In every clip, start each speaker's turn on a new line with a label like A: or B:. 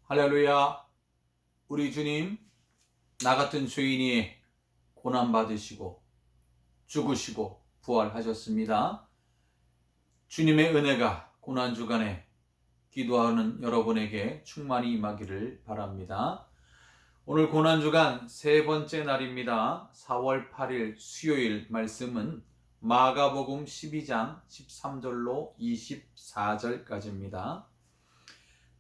A: 할렐루야. 우리 주님, 나 같은 죄인이 고난받으시고 죽으시고 부활하셨습니다. 주님의 은혜가 고난주간에 기도하는 여러분에게 충만히 임하기를 바랍니다. 오늘 고난주간 세 번째 날입니다. 4월 8일 수요일 말씀은 마가복음 12장 13절로 24절까지입니다.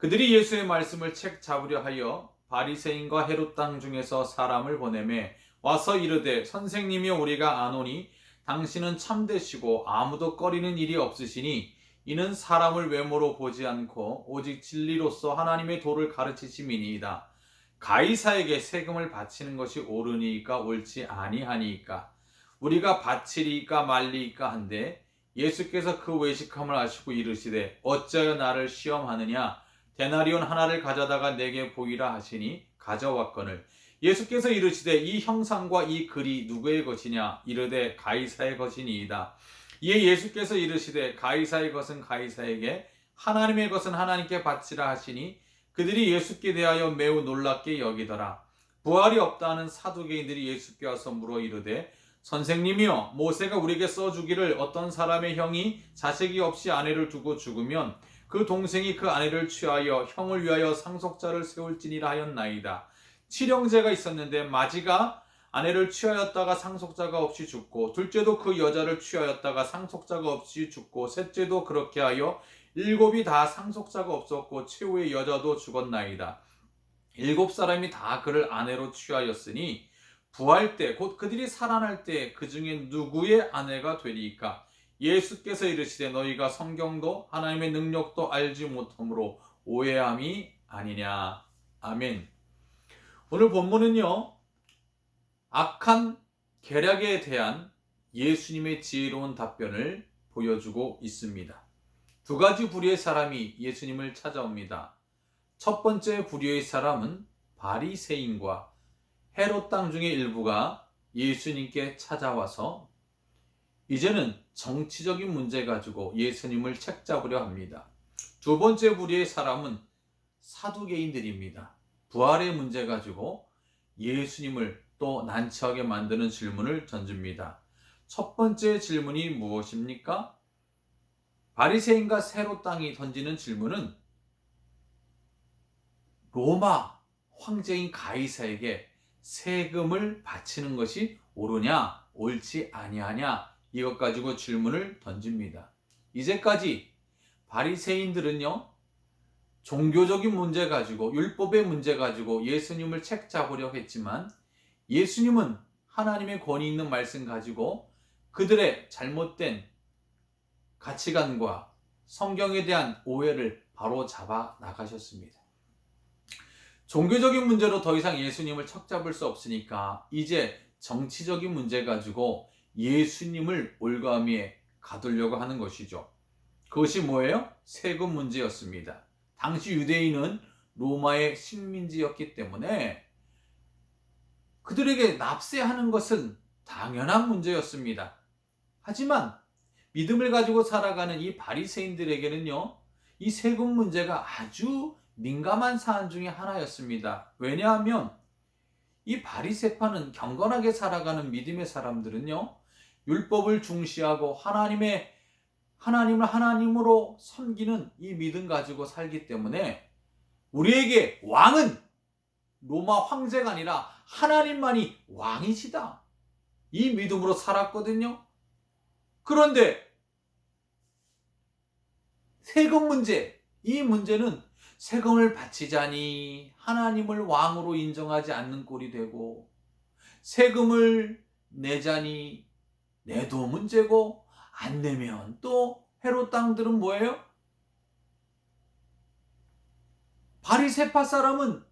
A: 그들이 예수의 말씀을 책 잡으려 하여 바리새인과 헤롯 땅 중에서 사람을 보내매 와서 이르되 선생님이여 우리가 아노니 당신은 참되시고 아무도 꺼리는 일이 없으시니 이는 사람을 외모로 보지 않고 오직 진리로서 하나님의 도를 가르치심이니이다. 가이사에게 세금을 바치는 것이 옳으니까 옳지 아니하니까 우리가 바치리까 말리까 한데 예수께서 그 외식함을 아시고 이르시되 어찌하여 나를 시험하느냐 데나리온 하나를 가져다가 내게 보이라 하시니 가져왔거늘 예수께서 이르시되 이 형상과 이 글이 누구의 것이냐 이르되 가이사의 것이니이다. 이에 예수께서 이르시되 가이사의 것은 가이사에게 하나님의 것은 하나님께 바치라 하시니 그들이 예수께 대하여 매우 놀랍게 여기더라. 부활이 없다는 사두개인들이 예수께 와서 물어 이르되 선생님이여 모세가 우리에게 써주기를 어떤 사람의 형이 자식이 없이 아내를 두고 죽으면 그 동생이 그 아내를 취하여 형을 위하여 상속자를 세울지니라 하였나이다. 칠형제가 있었는데 마지가 아내를 취하였다가 상속자가 없이 죽고 둘째도 그 여자를 취하였다가 상속자가 없이 죽고 셋째도 그렇게 하여 일곱이 다 상속자가 없었고 최후의 여자도 죽었나이다. 일곱 사람이 다 그를 아내로 취하였으니 부활 때 곧 그들이 살아날 때 그 중에 누구의 아내가 되리이까? 예수께서 이르시되 너희가 성경도 하나님의 능력도 알지 못함으로 오해함이 아니냐. 아멘. 오늘 본문은요, 악한 계략에 대한 예수님의 지혜로운 답변을 보여주고 있습니다. 두 가지 부류의 사람이 예수님을 찾아옵니다. 첫 번째 부류의 사람은 바리새인과 헤롯 땅 중의 일부가 예수님께 찾아와서 이제는 정치적인 문제 가지고 예수님을 책잡으려 합니다. 두 번째 부류의 사람은 사두개인들입니다. 부활의 문제 가지고 예수님을 또 난처하게 만드는 질문을 던집니다. 첫 번째 질문이 무엇입니까? 바리새인과 헤롯 땅이 던지는 질문은 로마 황제인 가이사에게 세금을 바치는 것이 옳으냐 옳지 아니하냐 이것 가지고 질문을 던집니다. 이제까지 바리새인들은요, 종교적인 문제 가지고 율법의 문제 가지고 예수님을 책잡으려 했지만 예수님은 하나님의 권위 있는 말씀 가지고 그들의 잘못된 가치관과 성경에 대한 오해를 바로 잡아 나가셨습니다. 종교적인 문제로 더 이상 예수님을 척잡을 수 없으니까 이제 정치적인 문제 가지고 예수님을 올가미에 가두려고 하는 것이죠. 그것이 뭐예요? 세금 문제였습니다. 당시 유대인은 로마의 식민지였기 때문에 그들에게 납세하는 것은 당연한 문제였습니다. 하지만 믿음을 가지고 살아가는 이 바리새인들에게는요, 이 세금 문제가 아주 민감한 사안 중에 하나였습니다. 왜냐하면 이 바리새파는 경건하게 살아가는 믿음의 사람들은요, 율법을 중시하고 하나님을 하나님으로 섬기는 이 믿음 가지고 살기 때문에 우리에게 왕은 로마 황제가 아니라 하나님만이 왕이시다. 이 믿음으로 살았거든요. 그런데 세금 문제, 이 문제는 세금을 바치자니 하나님을 왕으로 인정하지 않는 꼴이 되고 세금을 내자니 내도 문제고 안 내면 또 헤롯 땅들은 뭐예요? 바리새파 사람은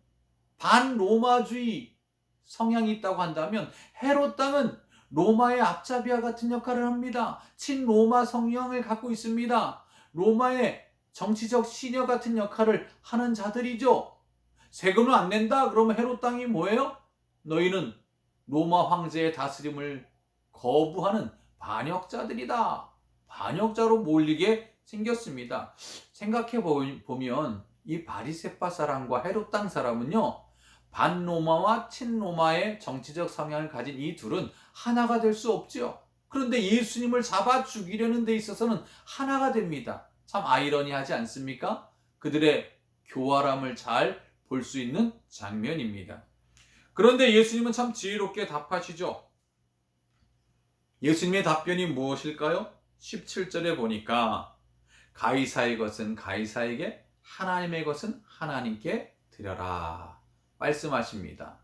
A: 반로마주의 성향이 있다고 한다면 헤롯 땅은 로마의 앞잡이와 같은 역할을 합니다. 친로마 성향을 갖고 있습니다. 로마의 정치적 시녀 같은 역할을 하는 자들이죠. 세금을 안 낸다? 그러면 헤롯 땅이 뭐예요? 너희는 로마 황제의 다스림을 거부하는 반역자들이다. 반역자로 몰리게 생겼습니다. 생각해 보면 이 바리새파 사람과 헤롯 땅 사람은요, 반로마와 친로마의 정치적 성향을 가진 이 둘은 하나가 될 수 없죠. 그런데 예수님을 잡아 죽이려는 데 있어서는 하나가 됩니다. 참 아이러니하지 않습니까? 그들의 교활함을 잘 볼 수 있는 장면입니다. 그런데 예수님은 참 지혜롭게 답하시죠. 예수님의 답변이 무엇일까요? 17절에 보니까 가이사의 것은 가이사에게, 하나님의 것은 하나님께 드려라 말씀하십니다.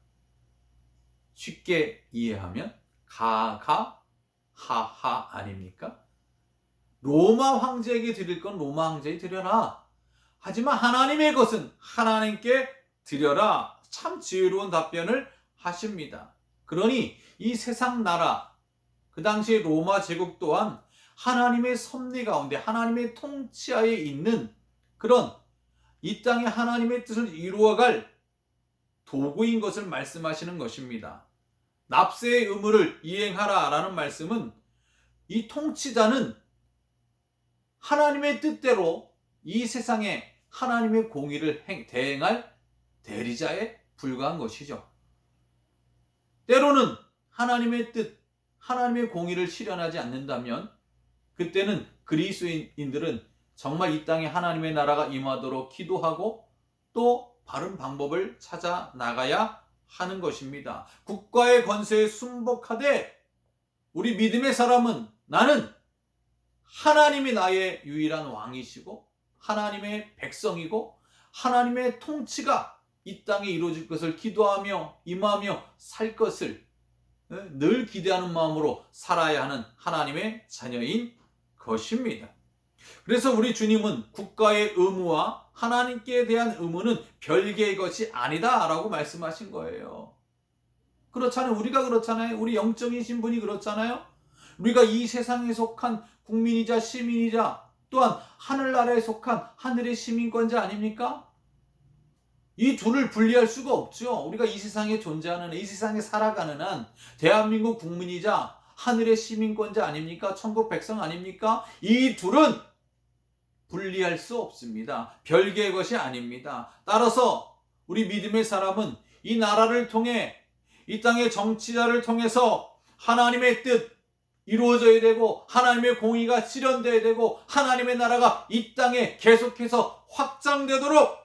A: 쉽게 이해하면 가가 하하 아닙니까? 로마 황제에게 드릴 건 로마 황제에 드려라. 하지만 하나님의 것은 하나님께 드려라. 참 지혜로운 답변을 하십니다. 그러니 이 세상 나라, 그 당시 로마 제국 또한 하나님의 섭리 가운데 하나님의 통치하에 있는 그런 이 땅에 하나님의 뜻을 이루어갈 도구인 것을 말씀하시는 것입니다. 납세의 의무를 이행하라라는 말씀은 이 통치자는 하나님의 뜻대로 이 세상에 하나님의 공의를 대행할 대리자에 불과한 것이죠. 때로는 하나님의 뜻, 하나님의 공의를 실현하지 않는다면 그때는 그리스도인들은 정말 이 땅에 하나님의 나라가 임하도록 기도하고 또 바른 방법을 찾아 나가야 하는 것입니다. 국가의 권세에 순복하되 우리 믿음의 사람은 나는 하나님이 나의 유일한 왕이시고 하나님의 백성이고 하나님의 통치가 이 땅에 이루어질 것을 기도하며 임하며 살 것을 늘 기대하는 마음으로 살아야 하는 하나님의 자녀인 것입니다. 그래서 우리 주님은 국가의 의무와 하나님께 대한 의무는 별개의 것이 아니다라고 말씀하신 거예요. 그렇잖아요. 우리가 그렇잖아요. 우리 영적인 신분이 그렇잖아요. 우리가 이 세상에 속한 국민이자 시민이자 또한 하늘나라에 속한 하늘의 시민권자 아닙니까? 이 둘을 분리할 수가 없죠. 우리가 이 세상에 존재하는, 이 세상에 살아가는 한 대한민국 국민이자 하늘의 시민권자 아닙니까? 천국 백성 아닙니까? 이 둘은 분리할 수 없습니다. 별개의 것이 아닙니다. 따라서 우리 믿음의 사람은 이 나라를 통해 이 땅의 정치자를 통해서 하나님의 뜻 이루어져야 되고 하나님의 공의가 실현돼야 되고 하나님의 나라가 이 땅에 계속해서 확장되도록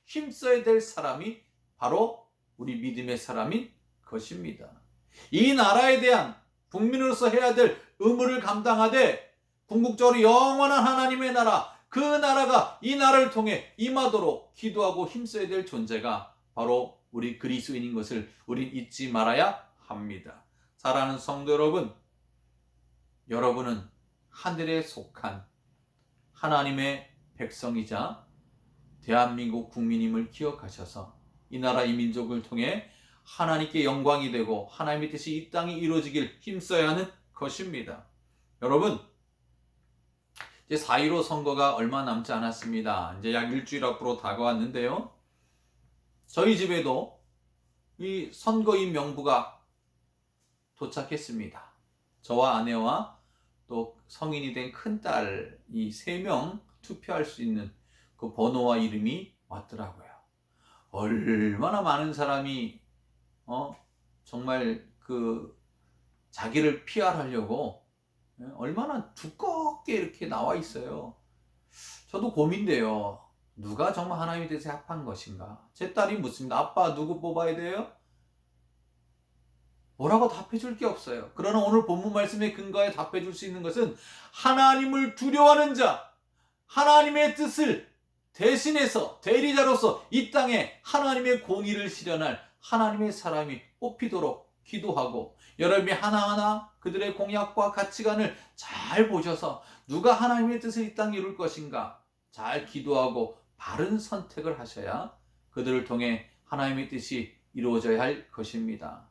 A: 힘써야 될 사람이 바로 우리 믿음의 사람인 것입니다. 이 나라에 대한 국민으로서 해야 될 의무를 감당하되 궁극적으로 영원한 하나님의 나라, 그 나라가 이 나라를 통해 임하도록 기도하고 힘써야 될 존재가 바로 우리 그리스도인인 것을 우린 잊지 말아야 합니다. 사랑하는 성도 여러분, 여러분은 하늘에 속한 하나님의 백성이자 대한민국 국민임을 기억하셔서 이 나라 이 민족을 통해 하나님께 영광이 되고 하나님의 뜻이 이 땅에 이루어지길 힘써야 하는 것입니다. 여러분, 이제 4.15 선거가 얼마 남지 않았습니다. 이제 약 일주일 앞으로 다가왔는데요. 저희 집에도 이 선거인 명부가 도착했습니다. 저와 아내와 또 성인이 된 큰딸 이 3명 투표할 수 있는 그 번호와 이름이 왔더라고요. 얼마나 많은 사람이 정말 그 자기를 PR하려고 얼마나 두껍게 이렇게 나와 있어요. 저도 고민돼요. 누가 정말 하나님의 뜻에 합한 것인가? 제 딸이 묻습니다. 아빠 누구 뽑아야 돼요? 뭐라고 답해줄 게 없어요. 그러나 오늘 본문 말씀에 근거해 답해줄 수 있는 것은 하나님을 두려워하는 자, 하나님의 뜻을 대신해서 대리자로서 이 땅에 하나님의 공의를 실현할 하나님의 사람이 뽑히도록 기도하고 여러분이 하나하나 그들의 공약과 가치관을 잘 보셔서 누가 하나님의 뜻을 이 땅에 이룰 것인가 잘 기도하고 바른 선택을 하셔야 그들을 통해 하나님의 뜻이 이루어져야 할 것입니다.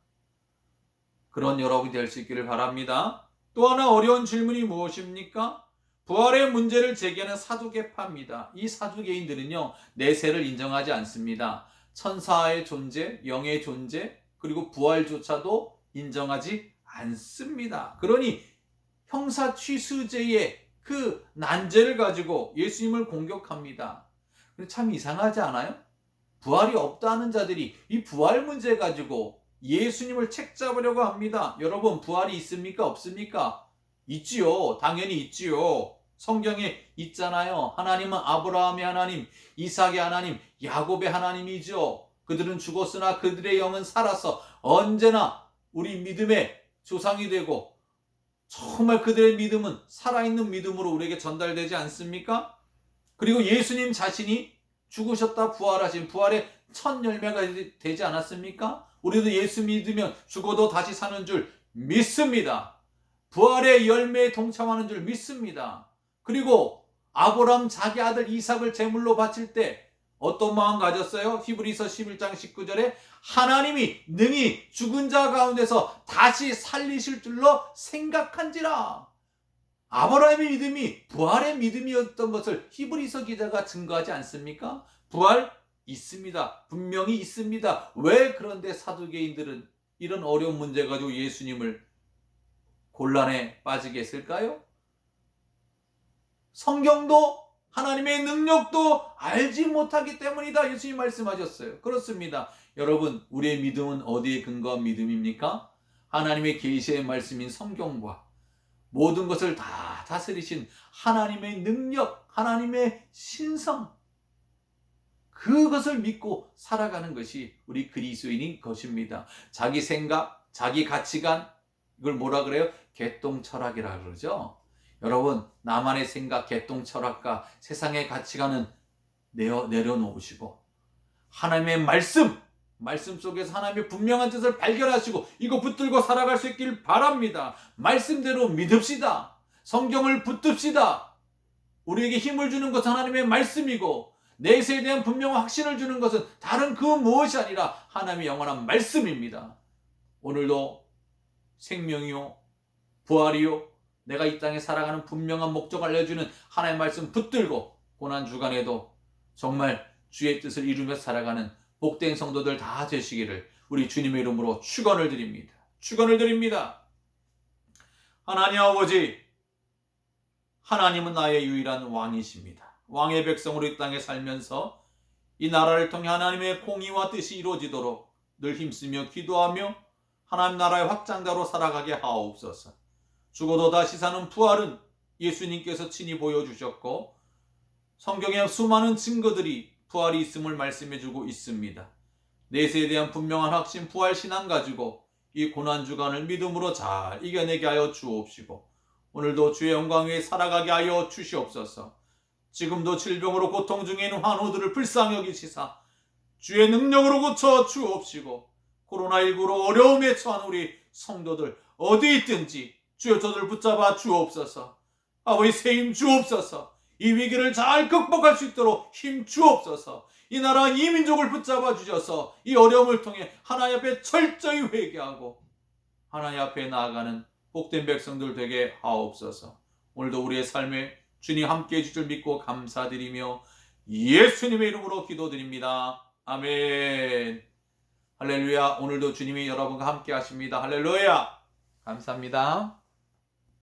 A: 그런 여러분이 될 수 있기를 바랍니다. 또 하나 어려운 질문이 무엇입니까? 부활의 문제를 제기하는 사두개파입니다. 이 사두개인들은요, 내세를 인정하지 않습니다. 천사의 존재, 영의 존재, 그리고 부활조차도 인정하지 않습니다. 그러니 형사 취수제의 그 난제를 가지고 예수님을 공격합니다. 참 이상하지 않아요? 부활이 없다는 자들이 이 부활 문제 가지고 예수님을 책잡으려고 합니다. 여러분, 부활이 있습니까? 없습니까? 있지요. 당연히 있지요. 성경에 있잖아요. 하나님은 아브라함의 하나님, 이삭의 하나님, 야곱의 하나님이죠. 그들은 죽었으나 그들의 영은 살아서 언제나 우리 믿음의 조상이 되고, 정말 그들의 믿음은 살아있는 믿음으로 우리에게 전달되지 않습니까? 그리고 예수님 자신이 죽으셨다 부활하신 부활의 첫 열매가 되지 않았습니까? 우리도 예수 믿으면 죽어도 다시 사는 줄 믿습니다. 부활의 열매에 동참하는 줄 믿습니다. 그리고 아브라함 자기 아들 이삭을 제물로 바칠 때 어떤 마음 가졌어요? 히브리서 11장 19절에 하나님이 능히 죽은 자 가운데서 다시 살리실 줄로 생각한지라. 아브라함의 믿음이 부활의 믿음이었던 것을 히브리서 기자가 증거하지 않습니까? 부활 있습니다. 분명히 있습니다. 왜 그런데 사두개인들은 이런 어려운 문제 가지고 예수님을 곤란에 빠지게 했을까요? 성경도 하나님의 능력도 알지 못하기 때문이다. 예수님 말씀하셨어요. 그렇습니다. 여러분, 우리의 믿음은 어디에 근거한 믿음입니까? 하나님의 계시의 말씀인 성경과 모든 것을 다 다스리신 하나님의 능력, 하나님의 신성, 그것을 믿고 살아가는 것이 우리 그리스도인인 것입니다. 자기 생각, 자기 가치관, 이걸 뭐라 그래요? 개똥철학이라 그러죠. 여러분, 나만의 생각, 개똥철학과 세상의 가치관은 내려놓으시고 하나님의 말씀 속에서 하나님의 분명한 뜻을 발견하시고 이거 붙들고 살아갈 수 있길 바랍니다. 말씀대로 믿읍시다. 성경을 붙듭시다. 우리에게 힘을 주는 것은 하나님의 말씀이고 내세에 대한 분명한 확신을 주는 것은 다른 그 무엇이 아니라 하나님의 영원한 말씀입니다. 오늘도 생명이요 부활이요 내가 이 땅에 살아가는 분명한 목적을 알려주는 하나님의 말씀 붙들고 고난주간에도 정말 주의 뜻을 이루며 살아가는 복된 성도들 다 되시기를 우리 주님의 이름으로 축원을 드립니다. 축원을 드립니다. 하나님 아버지, 하나님은 나의 유일한 왕이십니다. 왕의 백성으로 이 땅에 살면서 이 나라를 통해 하나님의 공의와 뜻이 이루어지도록 늘 힘쓰며 기도하며 하나님 나라의 확장자로 살아가게 하옵소서. 죽어도 다시 사는 부활은 예수님께서 친히 보여주셨고 성경에 수많은 증거들이 부활이 있음을 말씀해주고 있습니다. 내세에 대한 분명한 확신, 부활 신앙 가지고 이 고난주간을 믿음으로 잘 이겨내게 하여 주옵시고 오늘도 주의 영광 위에 살아가게 하여 주시옵소서. 지금도 질병으로 고통 중에 있는 환우들을 불쌍히 여기시사 주의 능력으로 고쳐 주옵시고 코로나19로 어려움에 처한 우리 성도들 어디 있든지 주여 저들 붙잡아 주옵소서. 아버지 새 힘 주옵소서. 이 위기를 잘 극복할 수 있도록 힘 주옵소서. 이 나라 이 민족을 붙잡아 주셔서 이 어려움을 통해 하나님 앞에 철저히 회개하고 하나님 앞에 나아가는 복된 백성들 되게 하옵소서. 오늘도 우리의 삶에 주님 함께해 주실 줄 믿고 감사드리며 예수님의 이름으로 기도드립니다. 아멘. 할렐루야. 오늘도 주님이 여러분과 함께 하십니다. 할렐루야. 감사합니다.